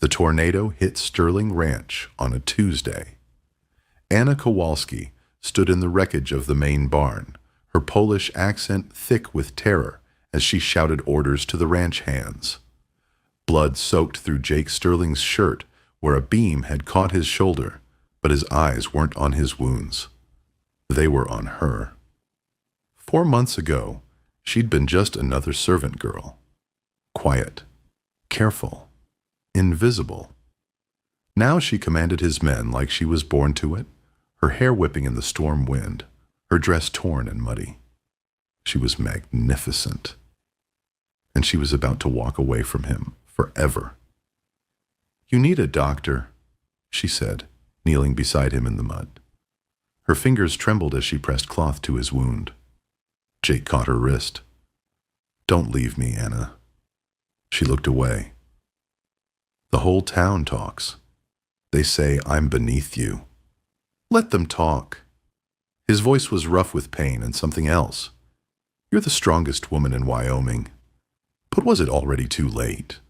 The tornado hit Sterling Ranch on a Tuesday. Anna Kowalski stood in the wreckage of the main barn, her Polish accent thick with terror as she shouted orders to the ranch hands. Blood soaked through Jake Sterling's shirt where a beam had caught his shoulder, but his eyes weren't on his wounds. They were on her. 4 months ago, she'd been just another servant girl. Quiet, careful, invisible. Now she commanded his men like she was born to it, her hair whipping in the storm wind, her dress torn and muddy. She was magnificent. And she was about to walk away from him forever. "You need a doctor," she said, kneeling beside him in the mud. Her fingers trembled as she pressed cloth to his wound. Jake caught her wrist. "Don't leave me, Anna." She looked away. "The whole town talks. They say I'm beneath you." "Let them talk." His voice was rough with pain and something else. "You're the strongest woman in Wyoming." But was it already too late?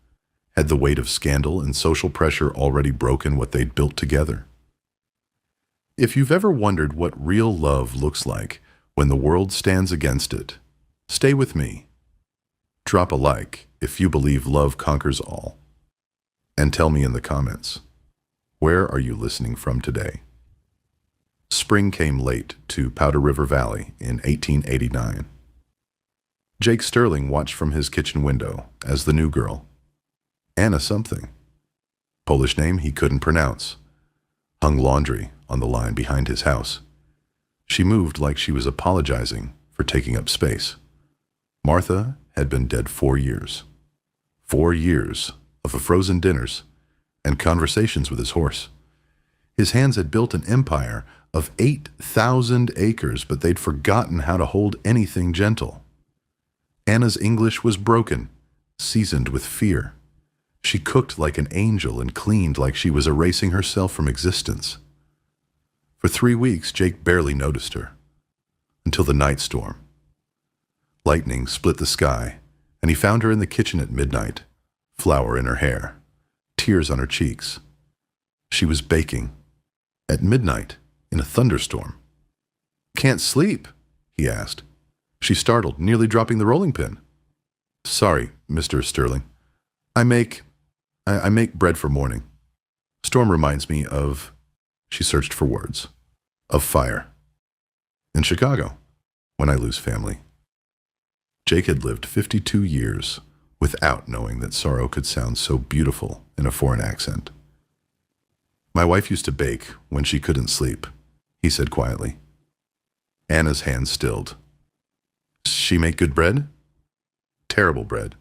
Had the weight of scandal and social pressure already broken what they'd built together? If you've ever wondered what real love looks like when the world stands against it, stay with me. Drop a like if you believe love conquers all. And tell me in the comments, where are you listening from today? Spring came late to Powder River Valley in 1889. Jake Sterling watched from his kitchen window as the new girl, Anna something, Polish name he couldn't pronounce, hung laundry on the line behind his house. She moved like she was apologizing for taking up space. Martha had been dead 4 years. 4 years of frozen dinners and conversations with his horse. His hands had built an empire of 8,000 acres, but they'd forgotten how to hold anything gentle. Anna's English was broken, seasoned with fear. She cooked like an angel and cleaned like she was erasing herself from existence. For 3 weeks, Jake barely noticed her, until the night storm. Lightning split the sky, and he found her in the kitchen at midnight, flour in her hair, tears on her cheeks. She was baking, at midnight, in a thunderstorm. "Can't sleep?" he asked. She startled, nearly dropping the rolling pin. "Sorry, Mr. Sterling. I make bread for morning. Storm reminds me of," she searched for words, "of fire. In Chicago, when I lose family." Jake had lived 52 years without knowing that sorrow could sound so beautiful in a foreign accent. "My wife used to bake when she couldn't sleep," he said quietly. Anna's hands stilled. "She make good bread?" "Terrible bread."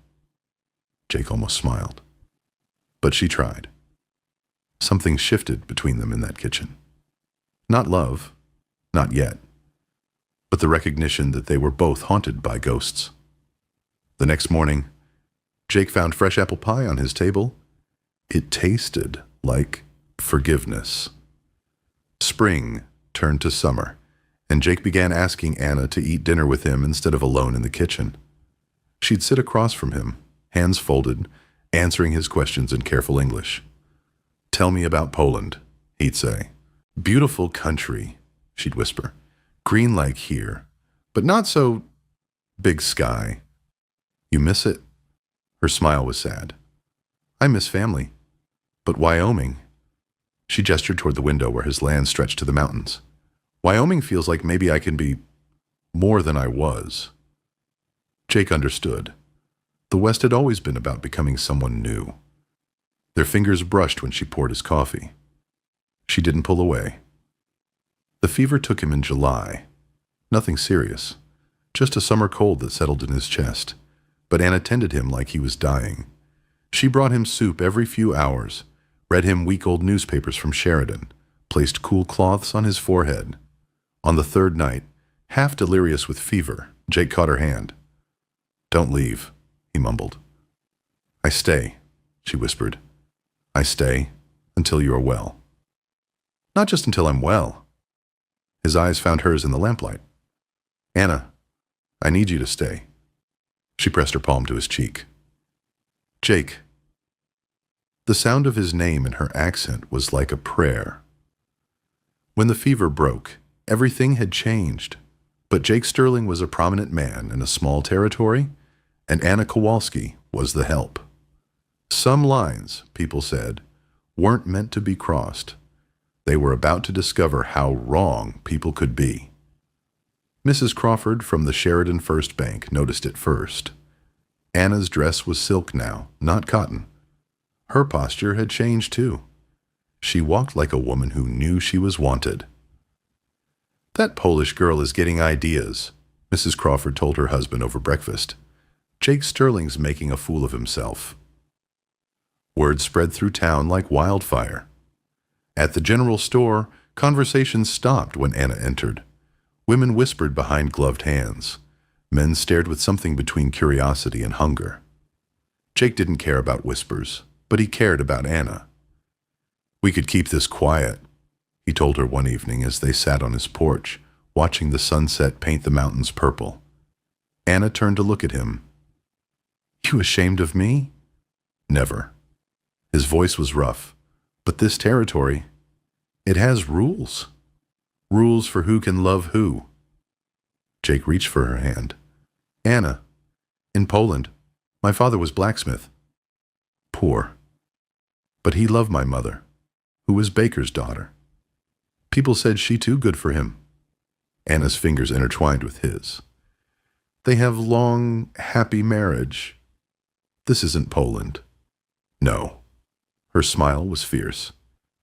Jake almost smiled. But she tried. Something shifted between them in that kitchen. Not love, not yet, but the recognition that they were both haunted by ghosts. The next morning, Jake found fresh apple pie on his table. It tasted like forgiveness. Spring turned to summer, and Jake began asking Anna to eat dinner with him instead of alone in the kitchen. She'd sit across from him, hands folded, answering his questions in careful English. "Tell me about Poland," he'd say. "Beautiful country," she'd whisper. "Green like here, but not so big sky. You miss it?" Her smile was sad. "I miss family. But Wyoming." She gestured toward the window where his land stretched to the mountains. "Wyoming feels like maybe I can be more than I was." Jake understood. The West had always been about becoming someone new. Their fingers brushed when she poured his coffee. She didn't pull away. The fever took him in July. Nothing serious, just a summer cold that settled in his chest. But Anna tended him like he was dying. She brought him soup every few hours, read him week-old newspapers from Sheridan, placed cool cloths on his forehead. On the third night, half delirious with fever, Jake caught her hand. "Don't leave," he mumbled. "I stay," she whispered. "I stay until you are well." "Not just until I'm well." His eyes found hers in the lamplight. "Anna, I need you to stay." She pressed her palm to his cheek. "Jake, The sound of his name in her accent was like a prayer. When the fever broke, everything had changed. But Jake Sterling was a prominent man in a small territory, and Anna Kowalski was the help. Some lines, people said, weren't meant to be crossed. They were about to discover how wrong people could be. Mrs. Crawford from the Sheridan First Bank noticed it first. Anna's dress was silk now, not cotton. Her posture had changed too. She walked like a woman who knew she was wanted. "That Polish girl is getting ideas," Mrs. Crawford told her husband over breakfast. "Jake Sterling's making a fool of himself." Word spread through town like wildfire. At the general store, conversations stopped when Anna entered. Women whispered behind gloved hands. Men stared with something between curiosity and hunger. Jake didn't care about whispers, but he cared about Anna. "We could keep this quiet," he told her one evening as they sat on his porch, watching the sunset paint the mountains purple. Anna turned to look at him. "You ashamed of me?" "Never." His voice was rough. "But this territory, it has rules. Rules for who can love who." Jake reached for her hand. "Anna, in Poland, my father was blacksmith. Poor. But he loved my mother, who was baker's daughter. People said she too good for him." Anna's fingers intertwined with his. "They have long, happy marriage. This isn't Poland." "No." Her smile was fierce.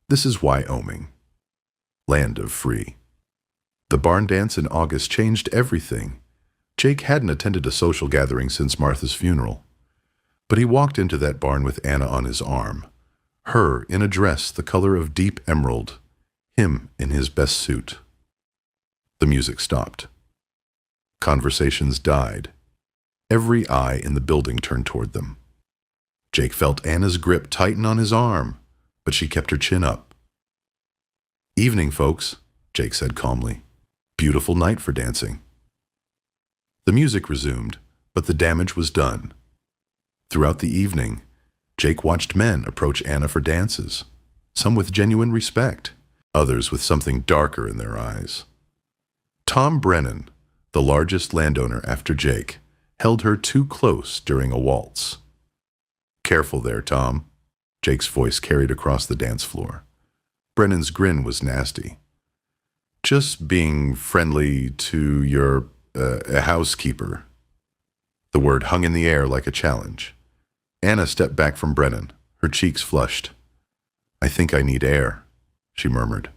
"This is Wyoming. Land of free." The barn dance in August changed everything. Jake hadn't attended a social gathering since Martha's funeral. But he walked into that barn with Anna on his arm. Her in a dress the color of deep emerald. Him in his best suit. The music stopped. Conversations died. Every eye in the building turned toward them. Jake felt Anna's grip tighten on his arm, but she kept her chin up. "Evening, folks," Jake said calmly. "Beautiful night for dancing." The music resumed, but the damage was done. Throughout the evening, Jake watched men approach Anna for dances, some with genuine respect, others with something darker in their eyes. Tom Brennan, the largest landowner after Jake, held her too close during a waltz. "Careful there, Tom," Jake's voice carried across the dance floor. Brennan's grin was nasty. "Just being friendly to your housekeeper." The word hung in the air like a challenge. Anna stepped back from Brennan, her cheeks flushed. "I think I need air," she murmured.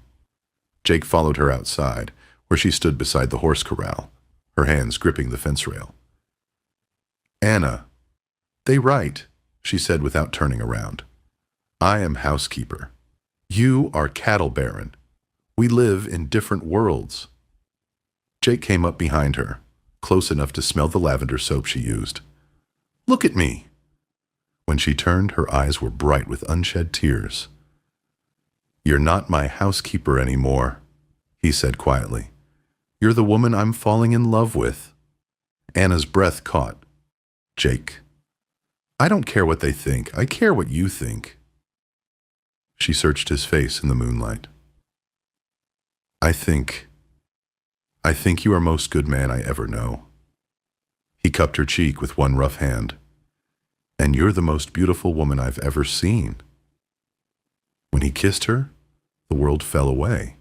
Jake followed her outside, where she stood beside the horse corral, her hands gripping the fence rail. "Anna, they right," she said without turning around. "I am housekeeper. You are cattle baron. We live in different worlds." Jake came up behind her, close enough to smell the lavender soap she used. "Look at me." When she turned, her eyes were bright with unshed tears. "You're not my housekeeper anymore," he said quietly. "You're the woman I'm falling in love with." Anna's breath caught. "Jake, I don't care what they think. I care what you think." She searched his face in the moonlight. I think you are most good man I ever know." He cupped her cheek with one rough hand. "And you're the most beautiful woman I've ever seen." When he kissed her, the world fell away.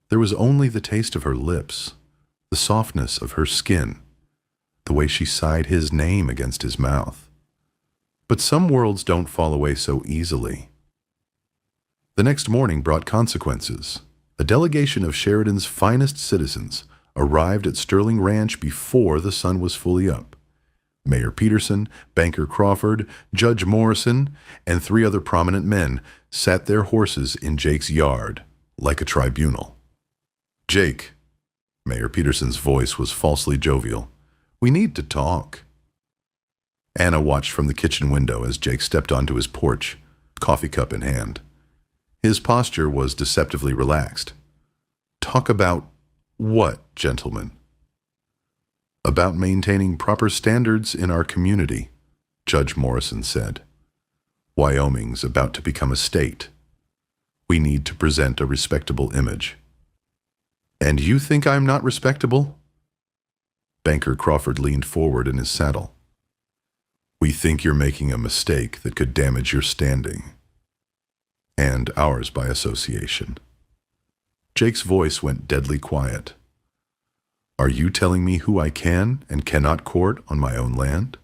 There was only the taste of her lips, the softness of her skin, the way she sighed his name against his mouth. But some worlds don't fall away so easily. The next morning brought consequences. A delegation of Sheridan's finest citizens arrived at Sterling Ranch before the sun was fully up. Mayor Peterson, Banker Crawford, Judge Morrison, and 3 other prominent men sat their horses in Jake's yard, like a tribunal. "Jake," Mayor Peterson's voice was falsely jovial, "we need to talk." Anna watched from the kitchen window as Jake stepped onto his porch, coffee cup in hand. His posture was deceptively relaxed. "Talk about what, gentlemen?" "About maintaining proper standards in our community," Judge Morrison said. Wyoming's about to become a state. We need to present a respectable image. And you think I'm not respectable? Banker Crawford leaned forward in his saddle. We think you're making a mistake that could damage your standing. And ours by association. Jake's voice went deadly quiet. Are you telling me who I can and cannot court on my own land?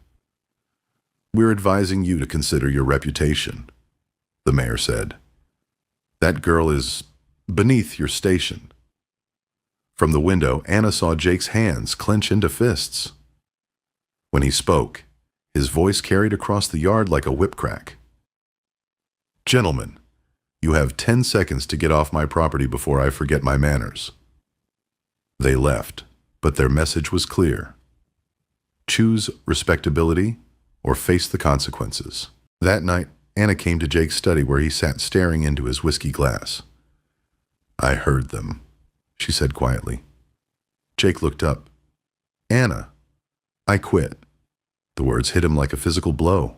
We're advising you to consider your reputation, the mayor said. That girl is beneath your station. From the window, Anna saw Jake's hands clench into fists. When he spoke, his voice carried across the yard like a whip crack. Gentlemen, you have 10 seconds to get off my property before I forget my manners. They left, but their message was clear. Choose respectability or face the consequences. That night, Anna came to Jake's study where he sat staring into his whiskey glass. I heard them, she said quietly. Jake looked up. Anna, I quit. The words hit him like a physical blow.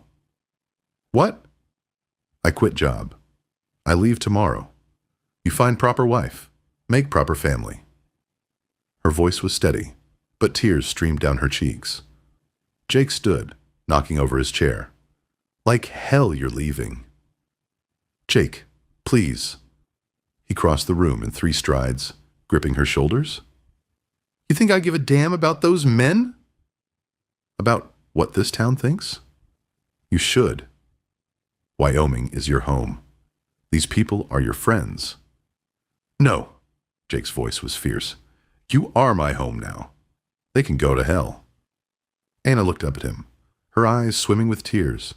What? I quit job. I leave tomorrow. You find proper wife. Make proper family. Her voice was steady, but tears streamed down her cheeks. Jake stood, knocking over his chair. Like hell you're leaving. Jake, please. He crossed the room in 3 strides, gripping her shoulders. You think I give a damn about those men? About what this town thinks? You should. Wyoming is your home. These people are your friends. No, Jake's voice was fierce. You are my home now. They can go to hell. Anna looked up at him, her eyes swimming with tears.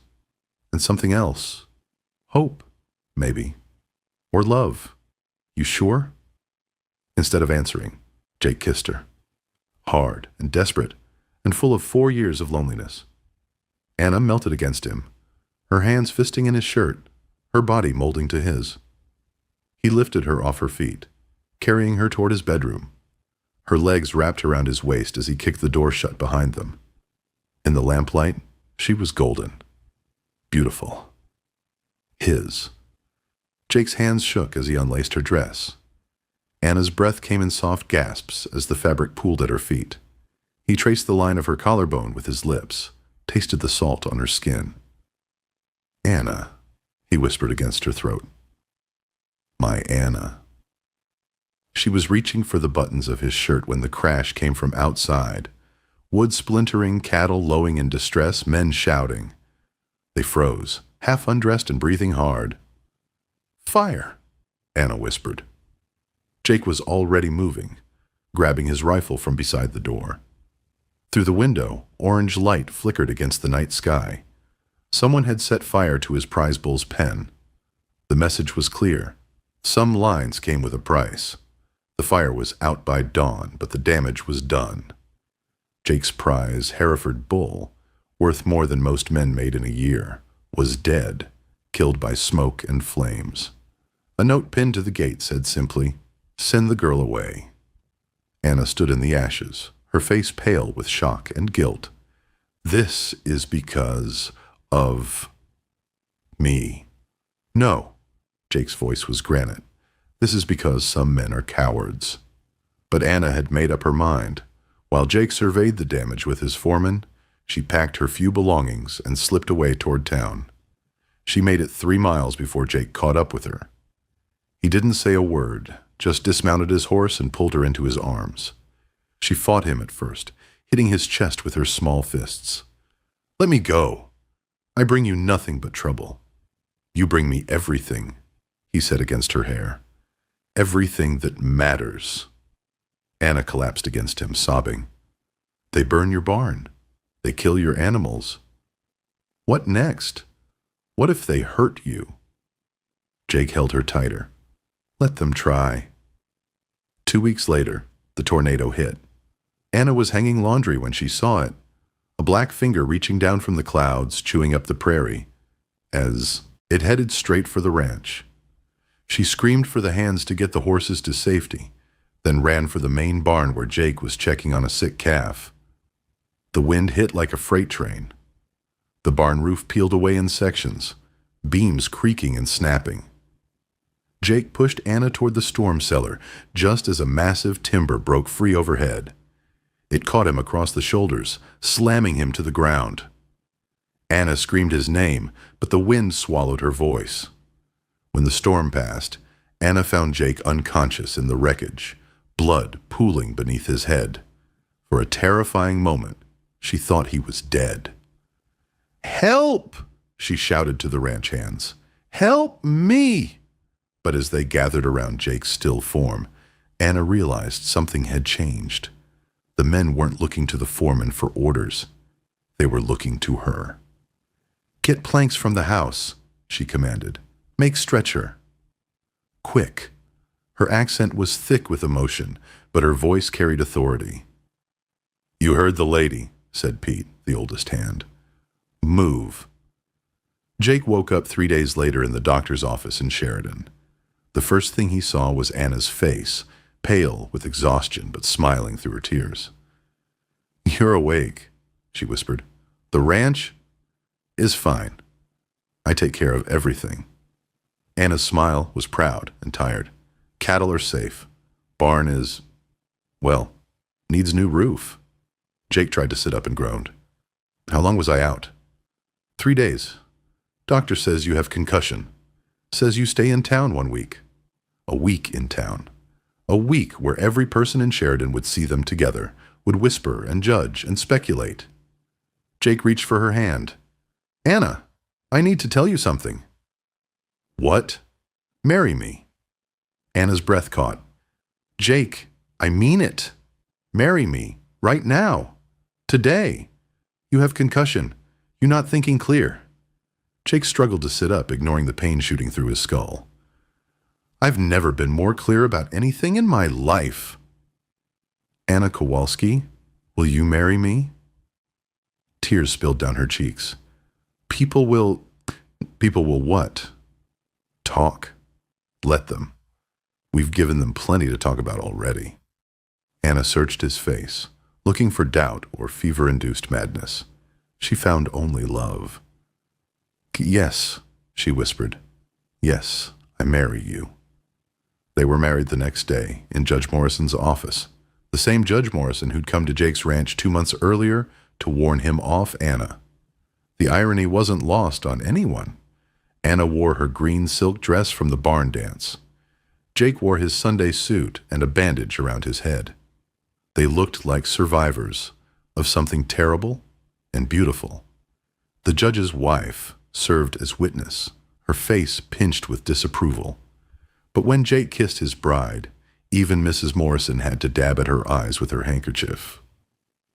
And something else. Hope, maybe. Or love. You sure? Instead of answering, Jake kissed her. Hard and desperate, and full of 4 years of loneliness. Anna melted against him, her hands fisting in his shirt, her body molding to his. He lifted her off her feet, carrying her toward his bedroom. Her legs wrapped around his waist as he kicked the door shut behind them. In the lamplight, she was golden. Beautiful. His. Jake's hands shook as he unlaced her dress. Anna's breath came in soft gasps as the fabric pooled at her feet. He traced the line of her collarbone with his lips, tasted the salt on her skin. Anna, he whispered against her throat. My Anna. She was reaching for the buttons of his shirt when the crash came from outside. Wood splintering, cattle lowing in distress, men shouting. They froze, half undressed and breathing hard. Fire, Anna whispered. Jake was already moving, grabbing his rifle from beside the door. Through the window, orange light flickered against the night sky. Someone had set fire to his prize bull's pen. The message was clear. Some lines came with a price. The fire was out by dawn, but the damage was done. Jake's prize, Hereford bull, worth more than most men made in a year, was dead, killed by smoke and flames. A note pinned to the gate said simply, Send the girl away. Anna stood in the ashes, her face pale with shock and guilt. This is because of me. No, Jake's voice was granite. This is because some men are cowards. But Anna had made up her mind. While Jake surveyed the damage with his foreman, she packed her few belongings and slipped away toward town. She made it 3 miles before Jake caught up with her. He didn't say a word, just dismounted his horse and pulled her into his arms. She fought him at first, hitting his chest with her small fists. Let me go. I bring you nothing but trouble. You bring me everything, he said against her hair. Everything that matters. Anna collapsed against him, sobbing. They burn your barn. They kill your animals. What next? What if they hurt you? Jake held her tighter. Let them try. 2 weeks later, the tornado hit. Anna was hanging laundry when she saw it, a black finger reaching down from the clouds, chewing up the prairie, as it headed straight for the ranch. She screamed for the hands to get the horses to safety, then ran for the main barn where Jake was checking on a sick calf. The wind hit like a freight train. The barn roof peeled away in sections. beams creaking and snapping. Jake pushed Anna toward the storm cellar just as a massive timber broke free overhead. It caught him across the shoulders, slamming him to the ground. Anna screamed his name, but the wind swallowed her voice. When the storm passed, Anna found Jake unconscious in the wreckage, blood pooling beneath his head. For a terrifying moment, she thought he was dead. "Help!" she shouted to the ranch hands. "Help me!" But as they gathered around Jake's still form, Anna realized something had changed. The men weren't looking to the foreman for orders. They were looking to her. "Get planks from the house," she commanded. "Make stretcher." Quick. Her accent was thick with emotion, but her voice carried authority. "You heard the lady," said Pete, the oldest hand. "Move." Jake woke up 3 days later in the doctor's office in Sheridan. The first thing he saw was Anna's face, pale with exhaustion but smiling through her tears. "You're awake," she whispered. "The ranch is fine. I take care of everything." Anna's smile was proud and tired. "Cattle are safe. Barn is, well, needs new roof." Jake tried to sit up and groaned. "How long was I out?" 3 days. Doctor says you have concussion. Says you stay in town 1 week. A week in town. A week where every person in Sheridan would see them together, would whisper and judge and speculate. Jake reached for her hand. "Anna, I need to tell you something." "What?" "Marry me." Anna's breath caught. "Jake, I mean it. Marry me, right now. Today. You have concussion. You're not thinking clear." Jake struggled to sit up, ignoring the pain shooting through his skull. "I've never been more clear about anything in my life." "Anna Kowalski, will you marry me?" Tears spilled down her cheeks. People will what?" "Talk. Let them. We've given them plenty to talk about already." Anna searched his face, looking for doubt or fever-induced madness. She found only love. "Yes," she whispered. "Yes, I marry you." They were married the next day in Judge Morrison's office, the same Judge Morrison who'd come to Jake's ranch 2 months earlier to warn him off Anna. The irony wasn't lost on anyone. Anna wore her green silk dress from the barn dance. Jake wore his Sunday suit and a bandage around his head. They looked like survivors of something terrible and beautiful. The judge's wife served as witness, her face pinched with disapproval. But when Jake kissed his bride, even Mrs. Morrison had to dab at her eyes with her handkerchief.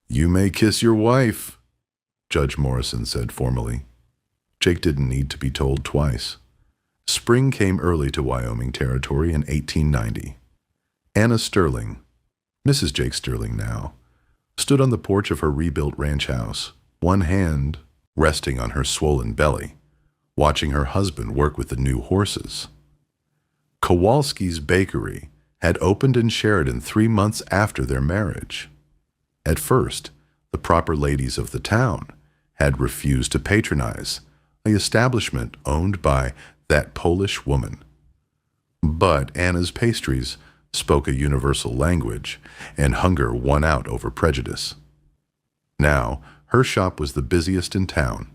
"You may kiss your wife," Judge Morrison said formally. Jake didn't need to be told twice. Spring came early to Wyoming Territory in 1890. Anna Sterling, Mrs. Jake Sterling now, stood on the porch of her rebuilt ranch house, one hand resting on her swollen belly, watching her husband work with the new horses. Kowalski's Bakery had opened in Sheridan 3 months after their marriage. At first, the proper ladies of the town had refused to patronize the establishment owned by that Polish woman. But Anna's pastries spoke a universal language, and hunger won out over prejudice. Now, her shop was the busiest in town.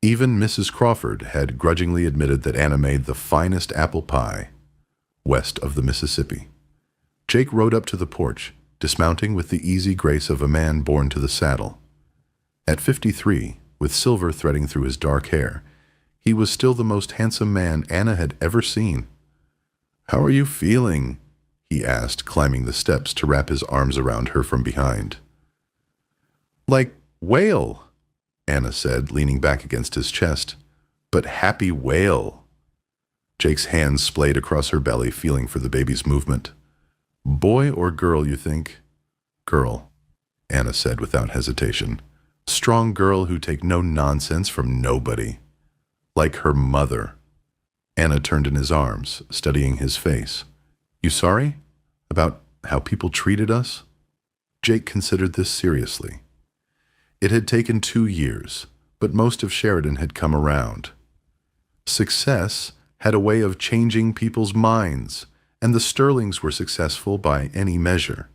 Even Mrs. Crawford had grudgingly admitted that Anna made the finest apple pie west of the Mississippi. Jake rode up to the porch, dismounting with the easy grace of a man born to the saddle. At 53, with silver threading through his dark hair, he was still the most handsome man Anna had ever seen. "How are you feeling?" he asked, climbing the steps to wrap his arms around her from behind. "Like whale," Anna said, leaning back against his chest. "But happy whale." Jake's hands splayed across her belly, feeling for the baby's movement. "Boy or girl, you think?" "Girl," Anna said without hesitation. "Strong girl who take no nonsense from nobody. Like her mother." Anna turned in his arms, studying his face. "You sorry? About how people treated us?" Jake considered this seriously. It had taken 2 years, but most of Sheridan had come around. Success had a way of changing people's minds, and the Sterlings were successful by any measure.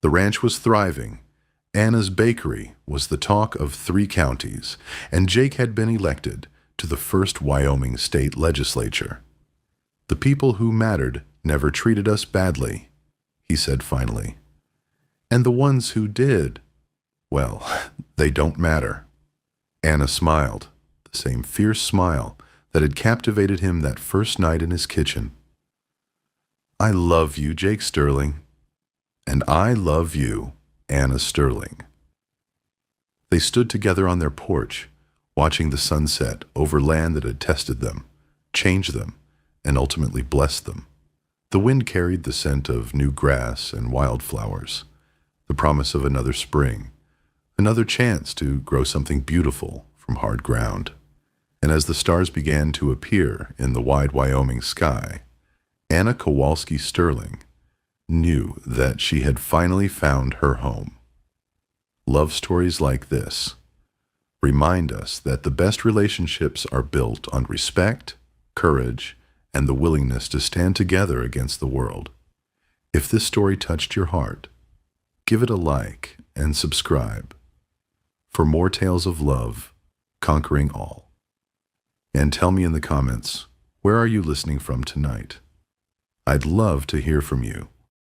The ranch was thriving. Anna's bakery was the talk of 3 counties, and Jake had been elected to the first Wyoming state legislature. "The people who mattered never treated us badly," he said finally. "And the ones who did, well, they don't matter." Anna smiled, the same fierce smile that had captivated him that first night in his kitchen. "I love you, Jake Sterling." "And I love you, Anna Sterling." They stood together on their porch, watching the sunset over land that had tested them, changed them, and ultimately blessed them. The wind carried the scent of new grass and wildflowers, the promise of another spring, another chance to grow something beautiful from hard ground. And as the stars began to appear in the wide Wyoming sky, Anna Kowalski Sterling knew that she had finally found her home. Love stories like this remind us that the best relationships are built on respect, courage, and the willingness to stand together against the world. If this story touched your heart, give it a like and subscribe for more tales of love conquering all. And tell me in the comments, where are you listening from tonight? I'd love to hear from you.